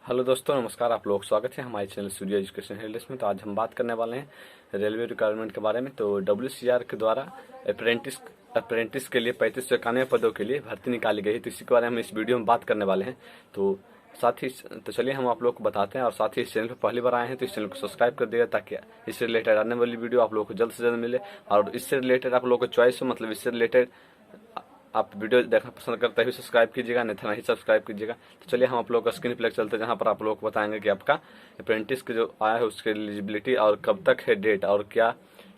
Hello दोस्तों, नमस्कार। आप लोग स्वागत है हमारे चैनल सूर्य एजुकेशन हेल्थ में। तो आज हम बात करने वाले हैं रेलवे रिक्वायरमेंट के बारे में। तो WCR के द्वारा अप्रेंटिस के लिए 3591 पदों के लिए भर्ती निकाली गई है। तो इसी के बारे में हम इस वीडियो में बात करने वाले हैं। तो साथ ही तो चलिए हम आप लोग को बताते हैं। और साथ ही इस चैनल पर पहली बार आए हैं तो इस चैनल को सब्सक्राइब कर दिएगा, ताकि इससे रिलेटेड आने वाली वीडियो आप लोगों को जल्द से जल्द मिले। और इससे रिलेटेड आप लोगों को चॉइस हो, मतलब इससे रिलेटेड आप वीडियो देखना पसंद करते हैं सब्सक्राइब कीजिएगा, नहीं तो नहीं सब्सक्राइब कीजिएगा। तो चलिए हम आप लोग का स्क्रीन प्ले चलते हैं, जहाँ पर आप लोग को बताएंगे कि आपका अप्रेंटिस के जो आया है उसकी एलिजिबिलिटी और कब तक है डेट और क्या,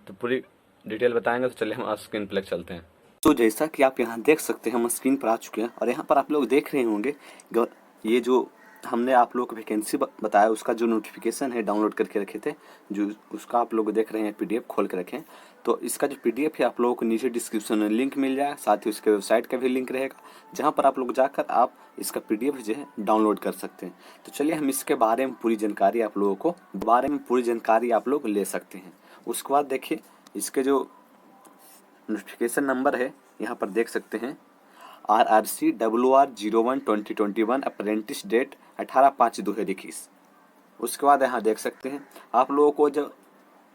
तो पूरी डिटेल बताएंगे। तो चलिए हम स्क्रीन प्ले चलते हैं। तो जैसा कि आप यहाँ देख सकते हैं, हम स्क्रीन पर आ चुके हैं और यहाँ पर आप लोग देख रहे होंगे ये जो हमने आप लोग को वैकेंसी बताया उसका जो नोटिफिकेशन है डाउनलोड करके रखे थे, जो उसका आप लोग देख रहे हैं PDF खोल के रखें। तो इसका जो PDF है आप लोगों को नीचे डिस्क्रिप्शन में लिंक मिल जाए, साथ ही उसके वेबसाइट का भी लिंक रहेगा, जहाँ पर आप लोग जाकर आप इसका PDF जो है डाउनलोड कर सकते हैं। तो चलिए हम इसके बारे में पूरी जानकारी आप लोग ले सकते हैं। उसके बाद देखिए इसके जो नोटिफिकेशन नंबर है यहाँ पर देख सकते हैं, RRC WR01 2021 अप्रेंटिस डेट 18/5/2021। उसके बाद यहाँ देख सकते हैं आप लोगों को जो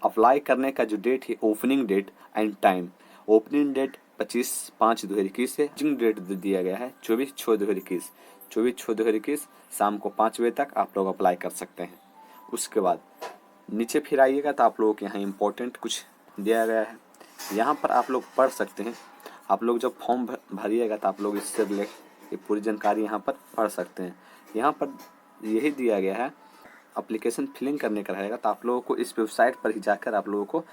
अप्लाई करने का जो डेट है, opening date and time. Opening date 25/5/2021 है। क्लोजिंग डेट दिया गया है 24/6/2021। 24/6/2021 शाम को 5 बजे तक आप लोग अप्लाई कर सकते हैं। उसके बाद नीचे फिर आइएगा तो आप लोगों के यहाँ इम्पोर्टेंट कुछ दिया गया है, यहाँ पर आप लोग पढ़ सकते हैं। आप लोग जब फॉर्म भरिएगा तो आप लोग इससे रिलेटेड ये पूरी जानकारी यहाँ पर पढ़ सकते हैं। यहाँ पर यही दिया गया है, एप्लीकेशन फिलिंग करने का रहेगा, तो आप लोगों को इस वेबसाइट पर ही जाकर आप लोगों को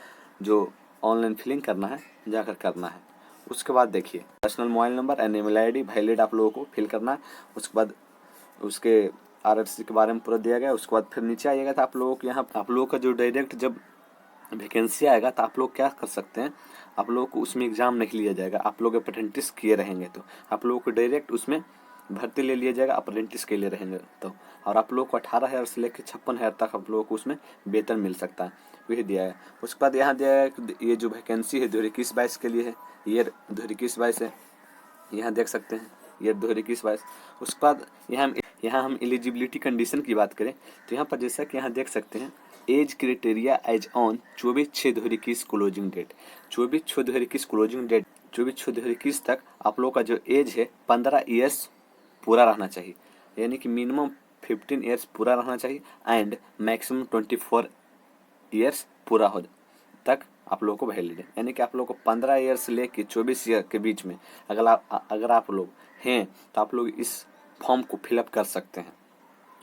जो ऑनलाइन फिलिंग करना है जाकर करना है। उसके बाद देखिए personal mobile number and email ID valid आप लोगों को फिल करना है। उसके बाद उसके RRC के बारे में पूरा दिया गया। उसके बाद फिर नीचे आइएगा तो आप लोगों को यहाँ आप लोगों का जो डायरेक्ट जब वैकेंसी आएगा तो आप लोग क्या कर सकते हैं, आप लोगों को उसमें एग्ज़ाम नहीं लिया जाएगा। आप लोग अप्रेंटिस किए रहेंगे तो आप लोगों को डायरेक्ट उसमें भर्ती ले लिया जाएगा, अप्रेंटिस के लिए रहेंगे तो। और आप लोग को 18,000 से लेकर 56,000 तक आप लोगों को उसमें वेतन मिल सकता है, वही दिया है। उसके बाद यहाँ दिया है कि ये जो वैकेंसी है 2021-22 के लिए है, ईयर 2021-22 है, यहाँ देख सकते हैं ईयर 2021-22। उसके बाद यहाँ हम एलिजिबिलिटी कंडीशन की बात करें तो यहाँ पर जैसा कि यहाँ देख सकते हैं, age criteria age on 24/6/2021 closing date. 24/6/2021 closing date 24/6/2021 तक आप लोग का जो एज है 15 ईयर्स पूरा रहना चाहिए, यानी कि मिनिमम 15 ईयर्स पूरा रहना चाहिए एंड मैक्सिमम 24 ईयर्स पूरा हो तक आप लोगों को वैलिड है। यानी कि आप लोग को 15 ईयर से लेकर 24 ईयर के बीच में अगर आप लोग हैं तो आप लोग इस फॉर्म को फिलअप कर सकते हैं।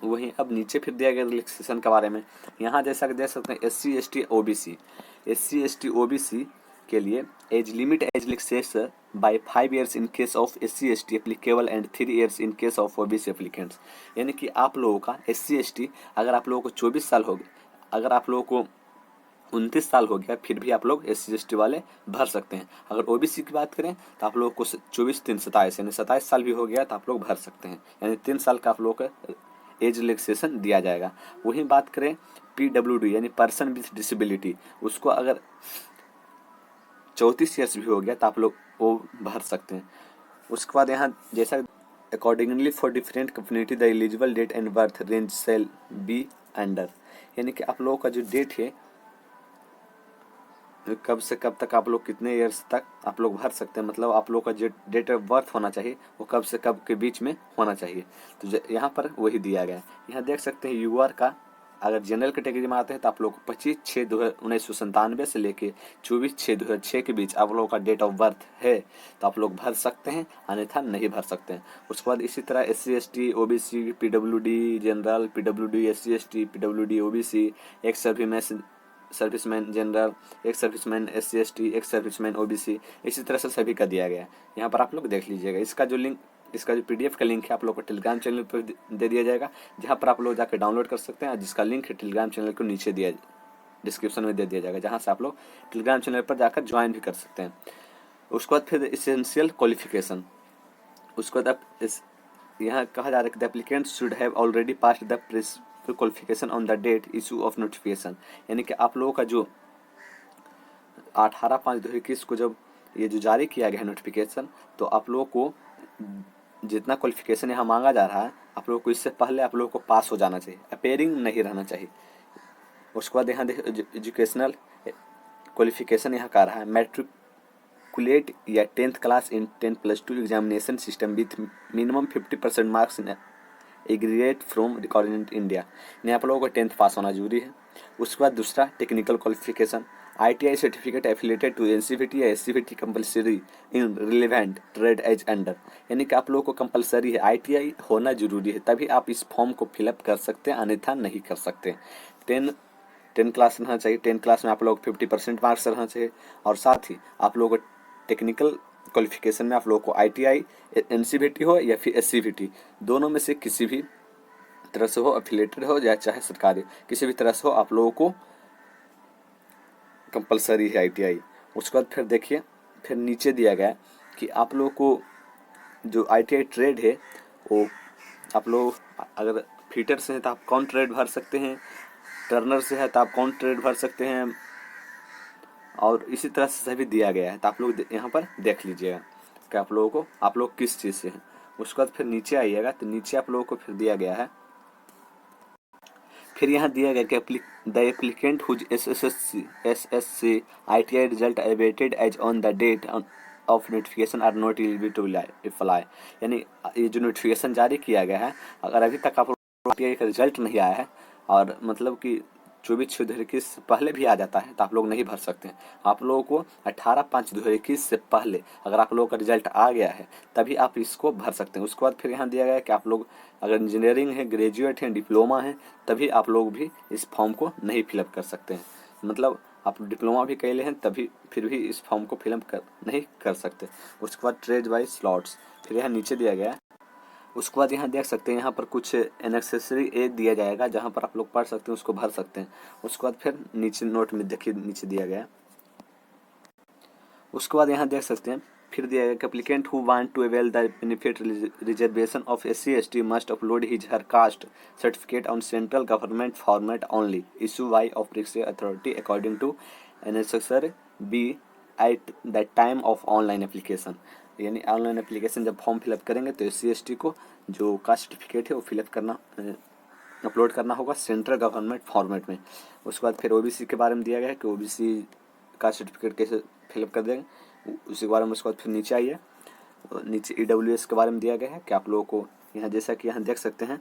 वहीं अब नीचे फिर दिया गया रिलैक्सेशन के बारे में, यहाँ जैसा कि देख सकते हैं SC ST OBC के लिए age limit age relaxation by 5 years in case of SC ST applicable and 3 years in case of OBC applicants. यानी कि आप लोगों का SC ST अगर आप लोगों को 24 साल हो गए, अगर आप लोगों को 29 साल हो गया, फिर भी आप लोग SC ST वाले भर सकते हैं। अगर OBC की बात करें तो आप लोगों को 24-3-27 यानी 27 साल भी हो गया तो आप लोग भर सकते हैं, यानी 3 साल का आप लोग का एज रिलैक्सेशन दिया जाएगा। वहीं बात करें PWD यानी पर्सन विथ डिसेबिलिटी, उसको अगर 34 ईयर्स भी हो गया तो आप लोग वो भर सकते हैं। उसके बाद यहाँ जैसा accordingly for different community the eligible date and birth range shall be under, यानी कि आप लोगों का जो डेट है कब से कब तक आप लोग कितने ईयर्स तक आप लोग भर सकते हैं, मतलब आप लोग का जो डेट ऑफ बर्थ होना चाहिए वो कब से कब के बीच में होना चाहिए। तो यहाँ पर वही दिया गया है। यहाँ देख सकते हैं UR का अगर जनरल कैटेगरी में आते हैं तो आप लोग को 25/6/1997 से लेके 24/6/2006 के बीच आप लोगों का डेट ऑफ बर्थ है तो आप लोग भर सकते हैं, अन्यथा नहीं भर सकते हैं। उसके बाद इसी तरह SC ST OBC PWD general PWD SC ST PWD OBC एक सर्विसमैन जनरल, एक सर्विसमैन SC ST, एक सर्विसमैन OBC, इसी तरह से सभी का दिया गया है। यहाँ पर आप लोग देख लीजिएगा। इसका जो PDF का लिंक है आप लोग को टेलीग्राम चैनल पर दे दिया जाएगा, जहाँ पर आप लोग जाकर डाउनलोड कर सकते हैं, जिसका लिंक है टेलीग्राम चैनल को नीचे डिस्क्रिप्शन में दे दिया जाएगा, जहाँ से आप लोग टेलीग्राम चैनल पर जाकर ज्वाइन भी कर सकते हैं। उसके बाद फिर इसेंशियल क्वालिफिकेशन, उसके बाद यहाँ कहा जा रहा है कि the applicant should have already passed the qualification on the date issue of notification, यानी कि आप लोगों का जो 18/5/2021 को जब ये जो जारी किया गया है नोटिफिकेशन, तो आप लोगों को जितना क्वालिफिकेशन यहाँ मांगा जा रहा है आप लोगों को इससे पहले आप लोगों को पास हो जाना चाहिए, अपेयरिंग नहीं रहना चाहिए। उसके बाद यहाँ देखिए एजुकेशनल क्वालिफिकेशन यहाँ का रहा है मैट्रिकुलेट या 10th class in 10+2 examination system with minimum 50% marks in aggregate from record in India. यानी आप लोगों को 10th पास होना जरूरी है। उसके बाद दूसरा technical qualification ITI certificate affiliated to NCVT या SCVT compulsory in relevant trade as under. यानी कि आप लोगों को कंपलसरी है, ITI होना जरूरी है, तभी आप इस फॉर्म को फिलअप कर सकते हैं, अन्यथा नहीं कर सकते। 10 क्लास रहना चाहिए, 10 क्लास में आप लोग 50% मार्क्स रहना चाहिए। और साथ ही आप लोगों को टेक्निकल क्वालिफिकेशन में आप लोगों को ITI NCVT हो या फिर SCVT, दोनों में से किसी भी तरह से हो, एफिलेटेड हो या चाहे सरकारी, किसी भी तरह से हो, आप लोगों को कंपलसरी है ITI। उसके बाद फिर देखिए, फिर नीचे दिया गया कि आप लोगों को जो ITI ट्रेड है वो आप लोग अगर फिटर से हैं तो आप कौन ट्रेड भर सकते हैं, टर्नर से है तो आप कौन ट्रेड भर सकते हैं, और इसी तरह से सभी दिया गया है। तो आप लोग यहाँ पर देख लीजिएगा कि आप लोगों को आप लोग किस चीज़ से हैं। उसके बाद फिर नीचे आइएगा तो नीचे आप लोगों को फिर दिया गया है, फिर यहाँ दिया गया कि the applicant whose SSC ITI result awaited as on the date of notification are not eligible to apply. यानी ये जो नोटिफिकेशन जारी किया गया है, अगर अभी तक आप ITI का रिजल्ट नहीं आया है और मतलब कि 24/6/2021 से पहले भी आ जाता है तो आप लोग नहीं भर सकते हैं। आप लोगों को 18/5/2021 से पहले अगर आप लोगों का रिजल्ट आ गया है तभी आप इसको भर सकते हैं। उसके बाद फिर यहाँ दिया गया है कि आप लोग अगर इंजीनियरिंग है, ग्रेजुएट हैं, डिप्लोमा है, तभी आप लोग भी इस फॉर्म को नहीं फिलअप कर सकते हैं। मतलब आप डिप्लोमा भी कैले हैं तभी फिर भी इस फॉर्म को फिलअप नहीं कर सकते। उसके बाद ट्रेड वाइज स्लॉट्स फिर यहाँ नीचे दिया गया है। उसके बाद यहाँ देख सकते हैं, यहाँ पर कुछ एनेक्सेसरी एज दिया जाएगा जहाँ पर आप लोग पढ़ सकते हैं, उसको भर सकते हैं। उसके बाद फिर नीचे नोट में देखिए नीचे दिया गया है। उसके बाद यहाँ देख सकते हैं फिर दिया गया applicant who want to avail the benefit reservation of SC/ST must upload his her caste certificate on central government format only issue by official authority according to annexure B at the time of online application. यानी online application जब form fill up करेंगे तो SC/ST को जो caste certificate है वो fill up करना upload करना होगा सेंट्रल गवर्नमेंट फॉर्मेट में। उसके बाद फिर OBC के बारे में दिया गया है कि OBC का सर्टिफिकेट कैसे फिलअप कर देंगे उसी के बारे में। उसके बाद फिर नीचे आइए, नीचे EWS के बारे में दिया गया है कि आप लोगों को यहाँ जैसा कि यहाँ देख सकते हैं।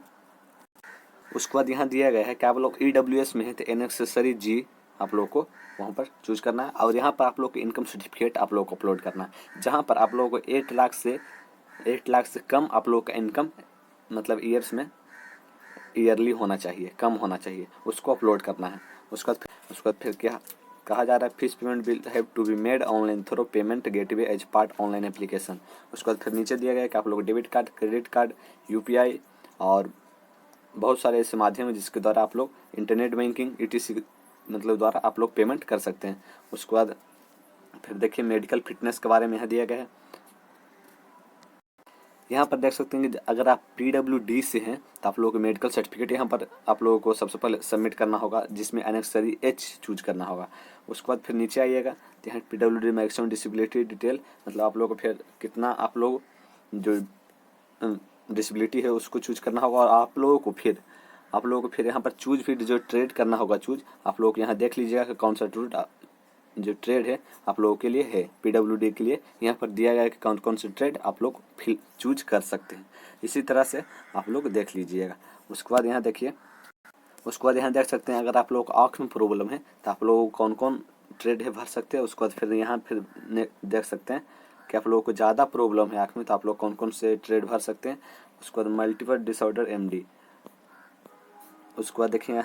उसके बाद यहाँ दिया गया है कि आप लोग EWS में है तो एनेक्सेसरी G आप लोगों को वहाँ पर चूज करना है, और यहाँ पर आप लोग को इनकम सर्टिफिकेट आप लोगों को अपलोड करना है, जहाँ पर आप लोगों को 8 लाख से कम आप लोगों का इनकम मतलब ईयर्स में ईयरली होना चाहिए, कम होना चाहिए, उसको अपलोड करना है। उसके बाद फिर क्या कहा जा रहा है, fees payment will have to be made online through payment gateway as part online application. उसके बाद फिर नीचे दिया गया है कि आप लोग debit card, credit card, UPI और बहुत सारे ऐसे माध्यम हैं जिसके द्वारा आप लोग इंटरनेट बैंकिंग ETC मतलब द्वारा आप लोग पेमेंट कर सकते हैं। उसके बाद फिर देखिए मेडिकल फिटनेस के बारे में यहाँ दिया गया है। यहाँ पर देख सकते हैं कि अगर आप PWD से हैं तो आप लोगों को मेडिकल सर्टिफिकेट यहाँ पर आप लोगों को सबसे पहले सबमिट करना होगा, जिसमें एनेक्सरी H चूज करना होगा। उसके बाद फिर नीचे आइएगा तो यहाँ PWD मैक्सिमम डिसेबिलिटी डिटेल मतलब आप लोगों को फिर कितना आप लोग जो डिसेबिलिटी है उसको चूज करना होगा, और आप लोगों को फिर यहाँ पर चूज फिर जो ट्रेड करना होगा चूज आप लोग यहाँ देख लीजिएगा कि कौन सा जो ट्रेड है आप लोगों के लिए है। PWD के लिए यहाँ पर दिया गया है कि कौन कौन से ट्रेड आप लोग चूज कर सकते हैं। इसी तरह से आप लोग देख लीजिएगा। उसके बाद यहाँ देखिए, उसके बाद यहाँ देख सकते हैं अगर आप लोग को आँख में प्रॉब्लम है तो आप लोग कौन कौन ट्रेड है भर सकते हैं। उसके बाद फिर यहाँ फिर देख सकते हैं कि आप लोगों को ज़्यादा प्रॉब्लम है आँख में तो आप लोग कौन कौन से ट्रेड भर सकते हैं। उसके बाद मल्टीपल डिसऑर्डर MD। उसके बाद देखिए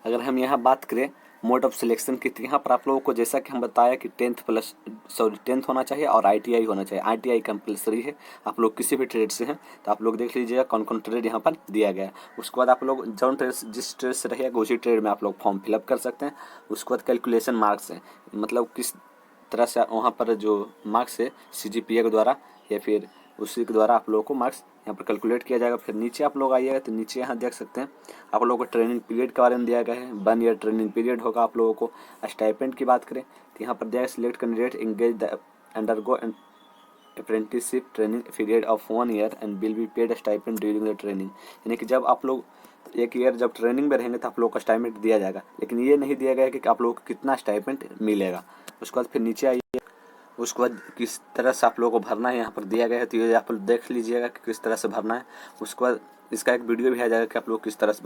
अगर हम यहाँ बात करें मोड ऑफ सिलेक्शन की, तो यहाँ पर आप लोगों को जैसा कि हम बताया कि 10th होना चाहिए और ITI होना चाहिए। ITI कंपलसरी है, आप लोग किसी भी ट्रेड से हैं तो आप लोग देख लीजिएगा कौन कौन ट्रेड यहाँ पर दिया गया है। उसके बाद आप लोग जिस ट्रेड से रहेगा उसी ट्रेड में आप लोग फॉर्म फिलअप कर सकते हैं। उसके बाद कैलकुलेशन मार्क्स है, मतलब किस तरह से वहाँ पर जो मार्क्स है CGPA के द्वारा या फिर उसी के द्वारा आप लोगों को मार्क्स यहाँ पर कैलकुलेट किया जाएगा। फिर नीचे आप लोग आइएगा तो नीचे यहाँ देख सकते हैं आप लोगों को ट्रेनिंग पीरियड के बारे में दिया गया है। 1 ईयर ट्रेनिंग पीरियड होगा आप लोगों को। स्टाइपेंड की बात करें तो यहाँ पर दिया है select candidate engage the undergo apprenticeship training period of 1 year and will be paid stipend during the training। यानी कि जब आप लोग 1 ईयर जब ट्रेनिंग में रहेंगे तो आप लोग को स्टाइपेंड दिया जाएगा, लेकिन ये नहीं दिया गया कि आप लोगों को कितना स्टाइपेंड मिलेगा। उसके बाद फिर नीचे आइए, उसके बाद किस तरह से आप लोगों को भरना है यहाँ पर दिया गया है, तो ये आप लोग देख लीजिएगा कि किस तरह से भरना है। उसके बाद इसका एक वीडियो भी आ जाएगा कि आप लोग किस तरह से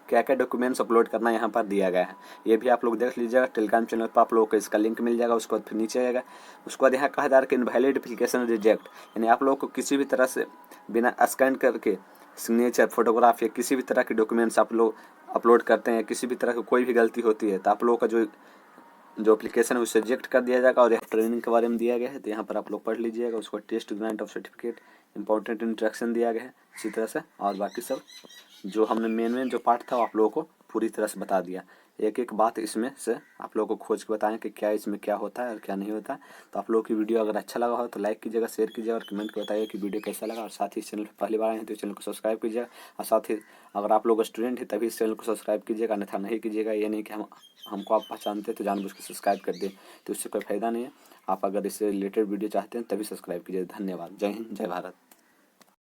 क्या क्या डॉक्यूमेंट्स अपलोड करना है यहाँ पर दिया गया है, ये भी आप लोग देख लीजिएगा। टेलीग्राम चैनल पर आप लोगों को इसका लिंक मिल जाएगा। उसके बाद फिर नीचे आएगा, उसके बाद यहाँ कहा जा रहा है कि इनवैलिड एप्लीकेशन रिजेक्ट, यानी आप लोगों को किसी भी तरह से बिना स्कैन करके सिग्नेचर, फोटोग्राफ या किसी भी तरह के डॉक्यूमेंट्स आप लोग अपलोड करते हैं, किसी भी तरह की कोई भी गलती होती है तो आप लोगों का जो एप्लीकेशन है उसे रिजेक्ट कर दिया जाएगा। और यहाँ ट्रेनिंग के बारे में दिया गया है, तो यहाँ पर आप लोग पढ़ लीजिएगा। उसको test grant of certificate, important instruction दिया गया है इसी तरह से। और बाकी सब जो हमने मेन जो पार्ट था वो आप लोगों को पूरी तरह से बता दिया। एक एक बात इसमें से आप लोगों को खोज के बताएं कि क्या इसमें क्या होता है और क्या नहीं होता है। तो आप लोगों की वीडियो अगर अच्छा लगा हो तो लाइक कीजिएगा, शेयर कीजिएगा और कमेंट कर बताइए कि वीडियो कैसा लगा। और साथ ही इस चैनल पर पहली बार आए हैं तो इस चैनल को सब्सक्राइब कीजिएगा। और साथ ही अगर आप लोग स्टूडेंट हैं तभी इस चैनल को सब्सक्राइब कीजिएगा, अन्यथा नहीं कीजिएगा। ये नहीं कि हमको आप पहचानते तो जानबूझ के सब्सक्राइब कर दें, तो इससे कोई फ़ायदा नहीं है। आप अगर इससे रिलेटेड वीडियो चाहते हैं तभी सब्सक्राइब कीजिए। धन्यवाद। जय हिंद, जय भारत।